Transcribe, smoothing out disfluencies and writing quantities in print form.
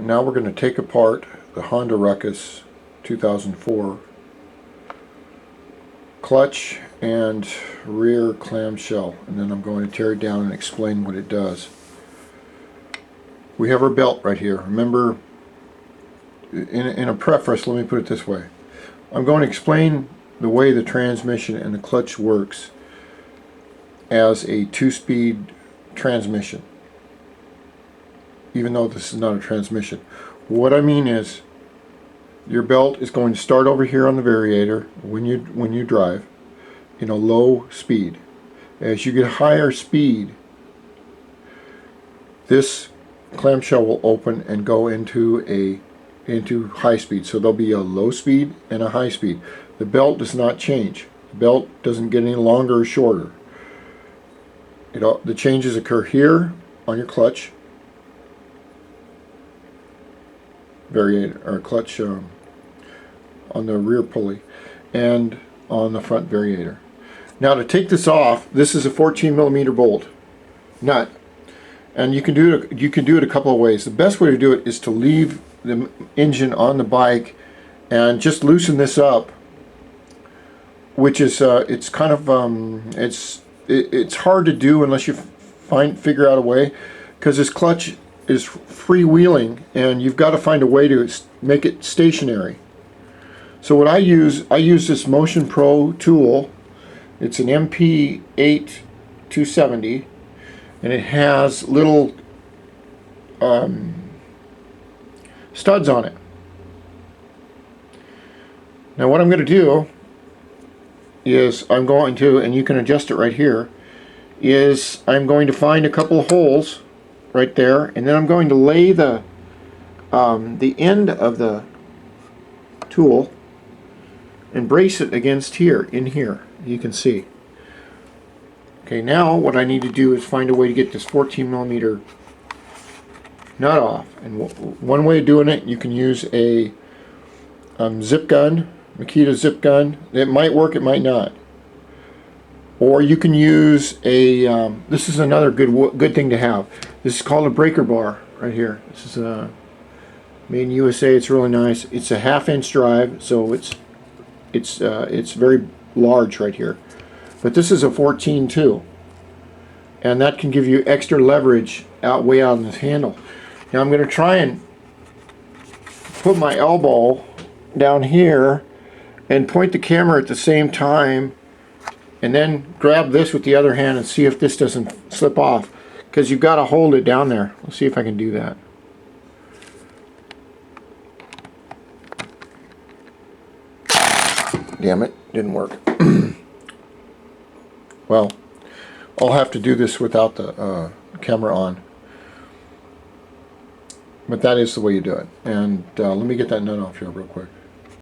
now we're going to take apart the Honda RUCKUS 2004 clutch and rear clamshell, and then I'm going to tear it down and explain what it does. We have our belt right here. Remember, in a preface, let me put it this way. I'm going to explain the way the transmission and the clutch works as a 2-speed transmission, even though this is not a transmission. What I mean is, your belt is going to start over here on the variator when you drive in a low speed. As you get higher speed, this clamshell will open and go into high speed. So there'll be a low speed and a high speed. The belt does not change. The belt doesn't get any longer or shorter. The changes occur here on your clutch variator, or clutch on the rear pulley, and on the front variator. Now to take this off, this is a 14mm bolt nut, and you can do it a couple of ways. The best way to do it is to leave the engine on the bike and just loosen this up, which is it's kind of it's hard to do unless you figure out a way, because this clutch is freewheeling and you've got to find a way to make it stationary. So what I use this Motion Pro tool. It's an MP8 270, and it has little studs on it. Now what I'm going to do is I'm going to, and you can adjust it right here, is I'm going to find a couple of holes right there, and then I'm going to lay the end of the tool and brace it against here, in here. You can see. Okay, now what I need to do is find a way to get this 14mm nut off. And one way of doing it, you can use a zip gun, Makita zip gun. It might work, it might not. Or you can use a, this is another good thing to have. This is called a breaker bar right here. This is made in USA. It's really nice. It's a 1/2-inch drive, so it's very large right here. But this is a 14 too, and that can give you extra leverage way out on this handle. Now I'm going to try and put my elbow down here and point the camera at the same time, and then grab this with the other hand and see if this doesn't slip off, because you've got to hold it down there. Let's see if I can do that. Damn it, didn't work. Well, I'll have to do this without the camera on. But that is the way you do it. And let me get that nut off here real quick.